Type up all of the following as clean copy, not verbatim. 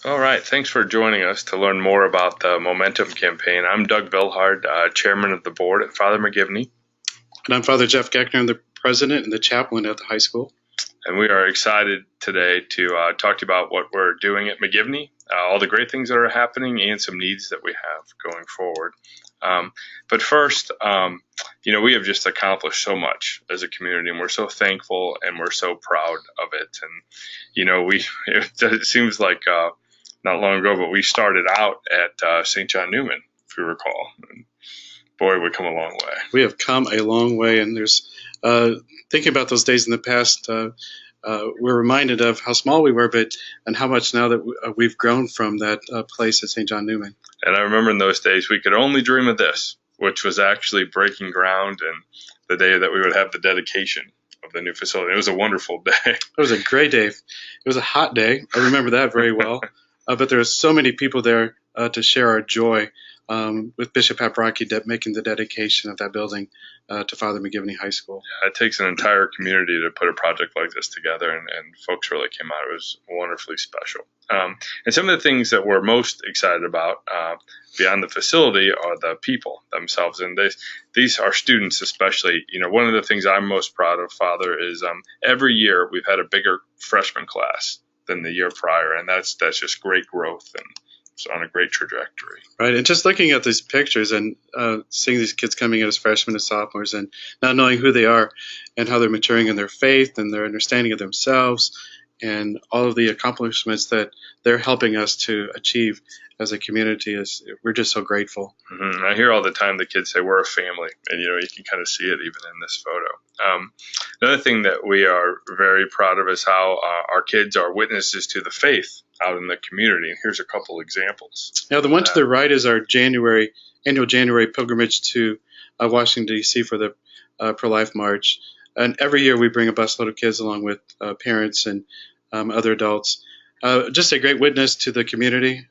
All right, thanks for joining us to learn more about the Momentum campaign. I'm Doug Vilhard, chairman of the board at Father McGivney, And I'm Father Jeff Geckner. I'm the president and the chaplain at the high school. and we are excited today to talk to you about what we're doing at McGivney, all the great things that are happening, and some needs that we have going forward. But first, we have just accomplished so much as a community, and we're so thankful and we're so proud of it. And it seems like not long ago, but we started out at St. John Neumann, if you recall. And boy, we come a long way. We have come a long way, and there's thinking about those days in the past. We're reminded of how small we were, and how much now that we've grown from that place at St. John Neumann. And I remember in those days we could only dream of this, which was actually breaking ground and the day that we would have the dedication of the new facility. It was a wonderful day. It was a great day. It was a hot day. I remember that very well. But there were so many people there to share our joy with Bishop Paprocki making the dedication of that building to Father McGivney High School. Yeah, it takes an entire community to put a project like this together, and folks really came out. It was wonderfully special. And some of the things that we're most excited about beyond the facility are the people themselves. And these are students especially. One of the things I'm most proud of, Father, is every year we've had a bigger freshman class than the year prior, and that's just great growth, and it's on a great trajectory. Right, and just looking at these pictures and seeing these kids coming in as freshmen and sophomores and not knowing who they are and how they're maturing in their faith and their understanding of themselves and all of the accomplishments that they're helping us to achieve as a community, we're just so grateful. Mm-hmm. I hear all the time the kids say we're a family, and you can kind of see it even in this photo. Another thing that we are very proud of is how our kids are witnesses to the faith out in the community. And here's a couple examples. Now, the one to the right is our annual January pilgrimage to Washington, D.C. for the Pro-Life March. And every year we bring a busload of kids along with parents and other adults. Just a great witness to the community,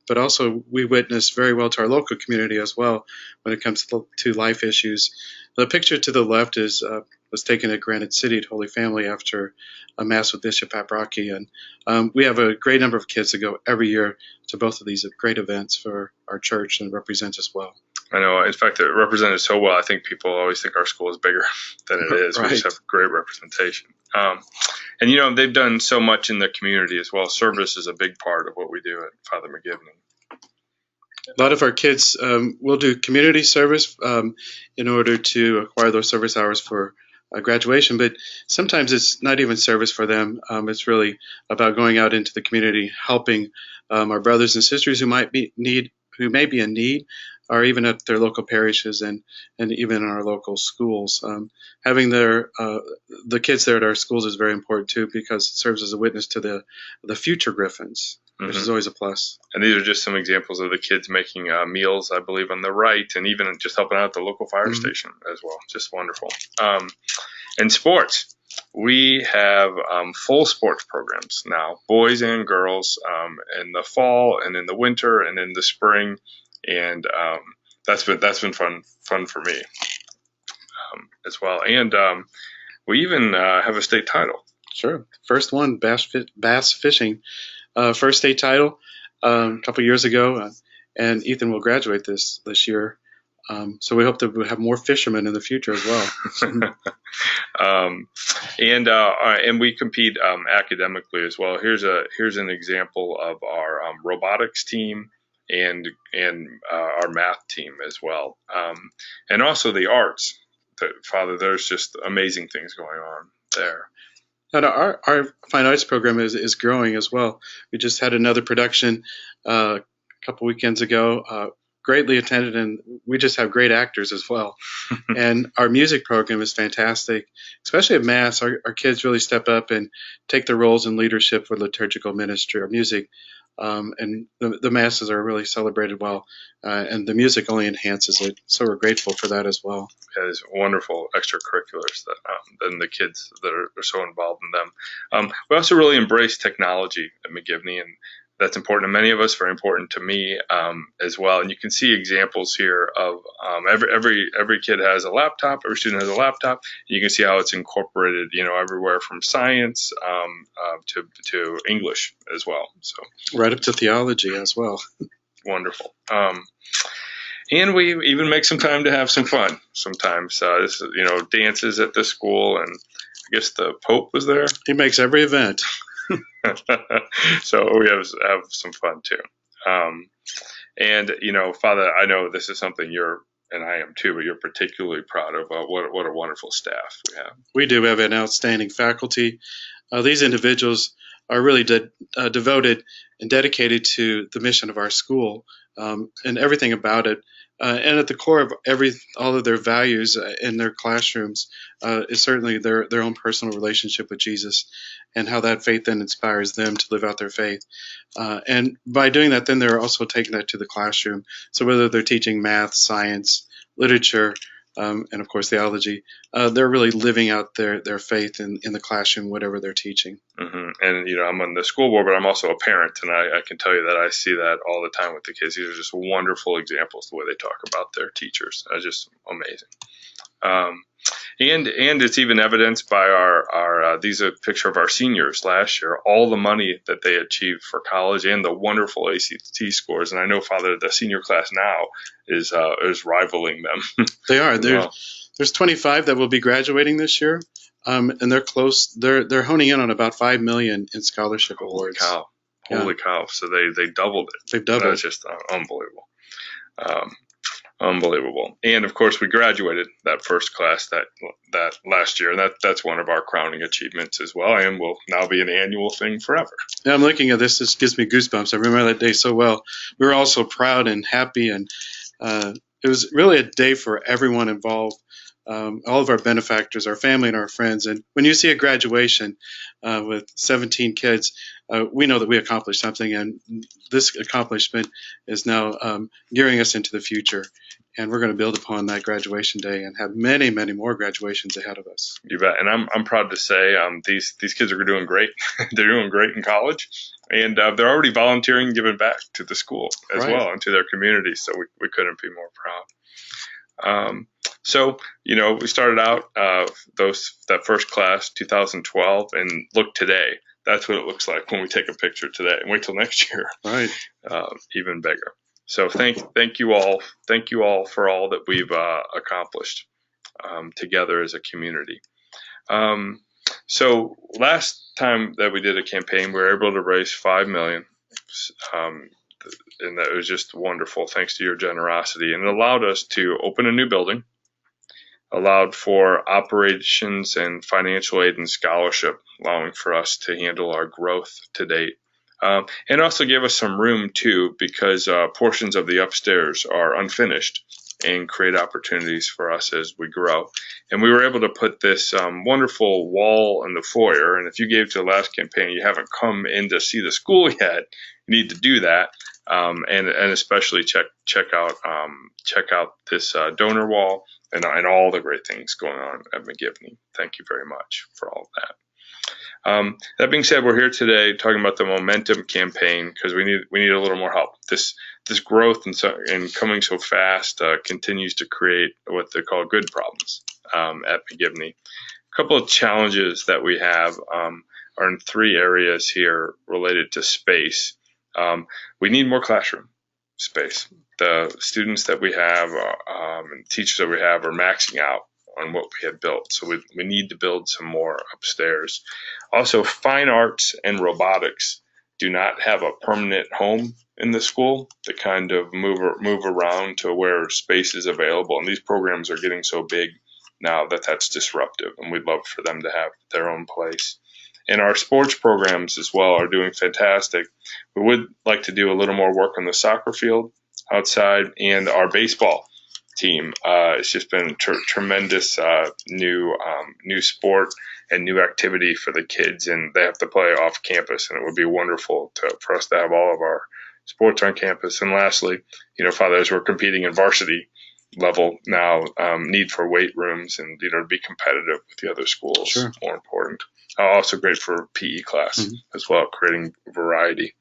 but also we witness very well to our local community as well when it comes to life issues. The picture to the left was taken at Granite City at Holy Family after a Mass with Bishop Paprocki. And we have a great number of kids that go every year to both of these great events for our church and represent us well. I know. In fact, it represented so well. I think people always think our school is bigger than it is. Right. We just have great representation. And they've done so much in the community as well. Service is a big part of what we do at Father McGivney. A lot of our kids will do community service in order to acquire those service hours for graduation, but sometimes it's not even service for them. It's really about going out into the community, helping our brothers and sisters who may be in need, or even at their local parishes and even in our local schools. Having the kids there at our schools is very important too, because it serves as a witness to the future Griffins, which is always a plus. And these are just some examples of the kids making meals, I believe, on the right, and even just helping out at the local fire station as well. Just wonderful. In sports, we have full sports programs now, boys and girls, in the fall and in the winter and in the spring, and that's been fun for me as well. And we even have a state title. Sure, first one, bass fishing. First state title a couple years ago, and Ethan will graduate this year. So we hope that we'll have more fishermen in the future as well. And we compete academically as well. Here's an example of our robotics team and our math team as well, and also the arts. Father, there's just amazing things going on there. And our fine arts program is growing as well. We just had another production a couple weekends ago, greatly attended, and we just have great actors as well. And our music program is fantastic, especially at Mass. Our kids really step up and take their roles in leadership for liturgical ministry or music. And the Masses are really celebrated well, and the music only enhances it. So we're grateful for that as well. Yeah, there's wonderful extracurriculars and the kids that are so involved in them. We also really embrace technology at McGivney, and that's important to many of us, very important to me as well. And you can see examples here of every kid has a laptop, every student has a laptop. You can see how it's incorporated, everywhere from science to English as well. So right up to theology as well. wonderful. And we even make some time to have some fun sometimes. This is, dances at the school, and I guess the Pope was there. He makes every event. So we have some fun too. And Father, I know this is something and I am too, but you're particularly proud of. What a wonderful staff we have. We do have an outstanding faculty. These individuals are really devoted and dedicated to the mission of our school and everything about it. And at the core of all of their values in their classrooms is certainly their own personal relationship with Jesus, and how that faith then inspires them to live out their faith. And by doing that, then they're also taking that to the classroom. So whether they're teaching math, science, literature, and of course theology, they're really living out their faith in the classroom, whatever they're teaching. Mm-hmm. And I'm on the school board, but I'm also a parent, and I can tell you that I see that all the time with the kids. These are just wonderful examples, the way they talk about their teachers. It's just amazing. And it's even evidenced by these are a picture of our seniors last year, all the money that they achieved for college and the wonderful ACT scores. And I know, Father, the senior class now is rivaling them. They are. There's 25 that will be graduating this year, and they're close. They're honing in on about $5 million in scholarship awards. Holy cow! So they doubled it. They've doubled. That's just unbelievable. Unbelievable. And of course, we graduated that first class that last year, and that's one of our crowning achievements as well, and will now be an annual thing forever. Yeah, I'm looking at this. This gives me goosebumps. I remember that day so well. We were all so proud and happy, and it was really a day for everyone involved. All of our benefactors, our family, and our friends. And when you see a graduation with 17 kids, we know that we accomplished something, and this accomplishment is now gearing us into the future. And we're going to build upon that graduation day and have many, many more graduations ahead of us. You bet. And I'm proud to say these kids are doing great. They're doing great in college, and they're already volunteering, giving back to the school as well and to their community. So we couldn't be more proud. So, we started out that first class, 2012, and look today. That's what it looks like when we take a picture today. And wait till next year. Right. Even bigger. So thank you all. Thank you all for all that we've accomplished together as a community. So last time that we did a campaign, we were able to raise $5 million. And that was just wonderful, thanks to your generosity. And it allowed us to open a new building, allowed for operations and financial aid and scholarship, allowing for us to handle our growth to date. And also gave us some room, too, because portions of the upstairs are unfinished and create opportunities for us as we grow. And we were able to put this wonderful wall in the foyer. And if you gave to the last campaign, you haven't come in to see the school yet, you need to do that. And especially check out this donor wall and all the great things going on at McGivney. Thank you very much for all of that. That being said, we're here today talking about the Momentum campaign because we need a little more help. This growth and coming so fast continues to create what they call good problems at McGivney. A couple of challenges that we have are in 3 areas here related to space. We need more classroom space. The students that we have and teachers that we have are maxing out on what we had built. So we need to build some more upstairs. Also, fine arts and robotics do not have a permanent home in the school. They kind of move around to where space is available. And these programs are getting so big now that that's disruptive. And we'd love for them to have their own place. And our sports programs as well are doing fantastic. We would like to do a little more work on the soccer field outside, and our baseball team. It's just been tremendous new sport and new activity for the kids, and they have to play off campus, and it would be wonderful for us to have all of our sports on campus. And lastly, Father, as we're competing in varsity level now, need for weight rooms and to be competitive with the other schools. Sure. More important. Also great for PE class as well, creating variety.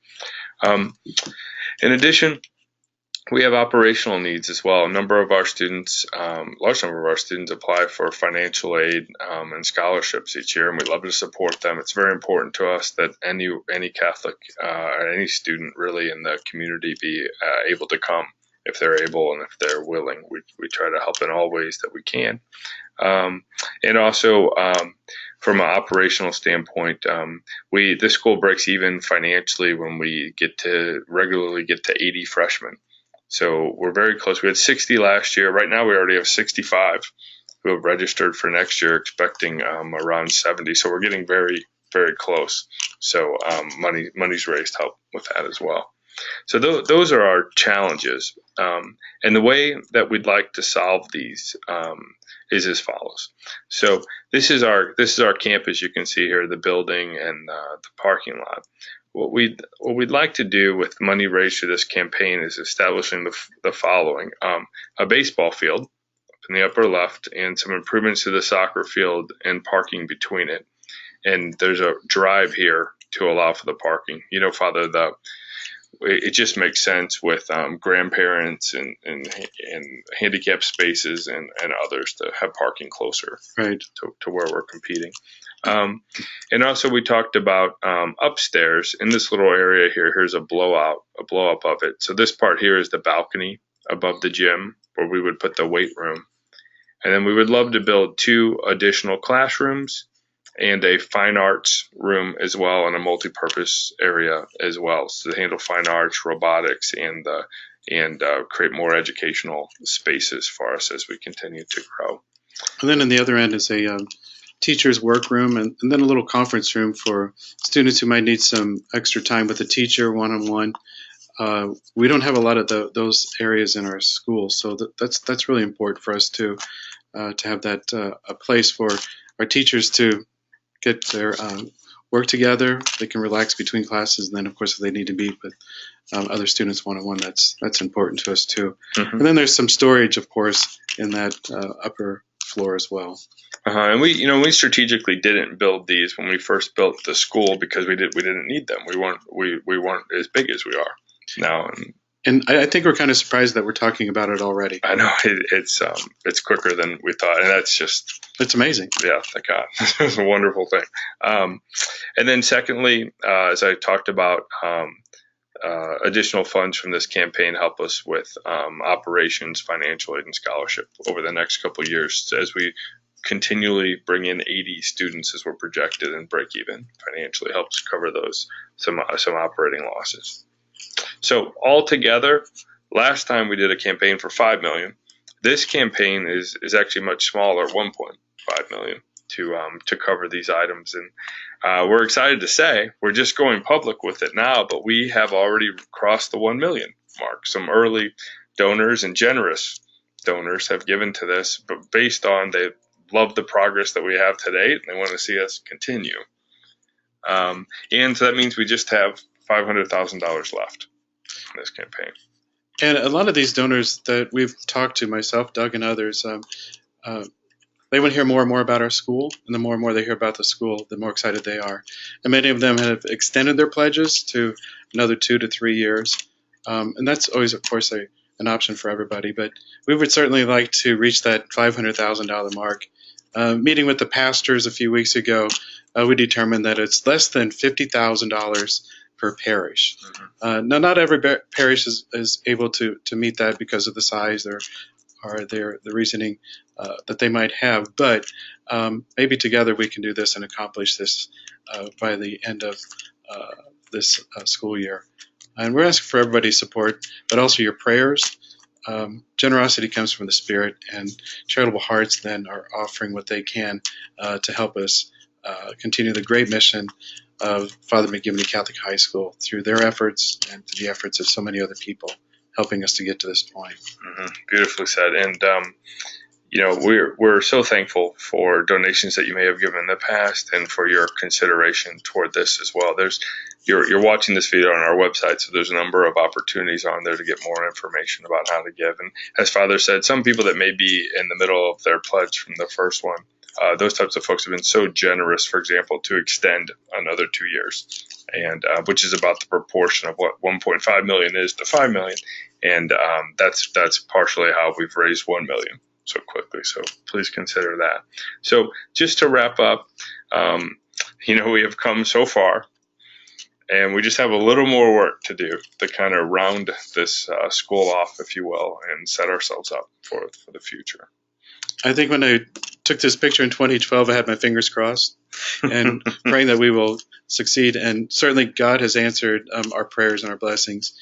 Um, in addition, we have operational needs as well. A number of our students, large number of our students apply for financial aid and scholarships each year, and we love to support them. It's very important to us that any Catholic or any student really in the community be able to come if they're able and if they're willing. We try to help in all ways that we can. And also, from an operational standpoint, the school breaks even financially when we regularly get to 80 freshmen. So we're very close. We had 60 last year. Right now we already have 65 who have registered for next year, expecting around 70. So we're getting very, very close. So money's raised to help with that as well. So those are our challenges. And the way that we'd like to solve these is as follows. So this is our campus. You can see here the building and the parking lot. What we'd like to do with money raised for this campaign is establishing the following: a baseball field up in the upper left, and some improvements to the soccer field and parking between it. And there's a drive here to allow for the parking. Father, it just makes sense with grandparents and handicapped spaces and others to have parking closer, Right. to where we're competing. And also we talked about upstairs in this little area here. Here's a blow up of it. So this part here is the balcony above the gym where we would put the weight room. And then we would love to build 2 additional classrooms and a fine arts room as well, and a multi-purpose area as well, so to handle fine arts, robotics, and create more educational spaces for us as we continue to grow. And then on the other end is a teacher's workroom, and then a little conference room for students who might need some extra time with a teacher one-on-one. We don't have a lot of those areas in our school, so that's really important for us to have that a place for our teachers to get their work together. They can relax between classes, and then of course if they need to meet with other students one-on-one, that's important to us too. Mm-hmm. And then there's some storage, of course, in that upper floor as well. And we strategically didn't build these when we first built the school because we didn't need them. We weren't as big as we are now. And I think we're kind of surprised that we're talking about it already. I know it's quicker than we thought, and it's amazing. Yeah, thank God. It's a wonderful thing. And then secondly, as I talked about, additional funds from this campaign help us with operations, financial aid, and scholarship over the next couple of years as we continually bring in 80 students as we're projected and break even financially helps cover some operating losses. So altogether, last time we did a campaign for $5 million. This campaign is actually much smaller, $1.5 million to cover these items. And we're excited to say we're just going public with it now, but we have already crossed the 1 million mark. Some early donors and generous donors have given to this, but based on they love the progress that we have today, and they want to see us continue. And so that means we just have $500,000 left in this campaign. And a lot of these donors that we've talked to, myself, Doug, and others, they want to hear more and more about our school, and the more and more they hear about the school, the more excited they are. And many of them have extended their pledges to another 2 to 3 years. And that's always, of course, an option for everybody. But we would certainly like to reach that $500,000 mark. Meeting with the pastors a few weeks ago, we determined that it's less than $50,000 per parish. Mm-hmm. Now, not every parish is able to meet that because of the size or the reasoning that they might have, but maybe together we can do this and accomplish this by the end of this school year. And we're asking for everybody's support, but also your prayers. Generosity comes from the Spirit, and charitable hearts then are offering what they can to help us continue the great mission of Father McGivney Catholic High School through their efforts and through the efforts of so many other people helping us to get to this point. Mm-hmm. Beautifully said. And we're so thankful for donations that you may have given in the past and for your consideration toward this as well. You're watching this video on our website, so there's a number of opportunities on there to get more information about how to give. And as Father said, some people that may be in the middle of their pledge from the first one, those types of folks have been so generous, for example, to extend another 2 years, and which is about the proportion of what 1.5 million is to 5 million, and that's partially how we've raised 1 million so quickly. So please consider that. So just to wrap up, we have come so far, and we just have a little more work to do to kind of round this school off, if you will, and set ourselves up for the future. I think when I took this picture in 2012, I had my fingers crossed and praying that we will succeed. And certainly God has answered our prayers and our blessings.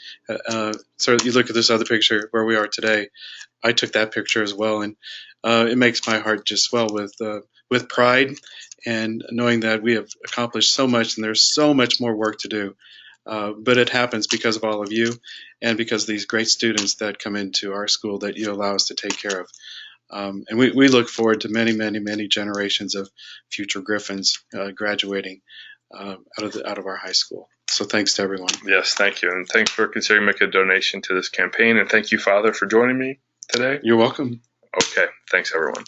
So you look at this other picture where we are today. I took that picture as well, and it makes my heart just swell with pride and knowing that we have accomplished so much and there's so much more work to do. But it happens because of all of you and because of these great students that come into our school that you allow us to take care of. And we look forward to many, many, many generations of future Griffins graduating out of our high school. So thanks to everyone. Yes, thank you. And thanks for considering making a donation to this campaign. And thank you, Father, for joining me today. You're welcome. Okay. Thanks, everyone.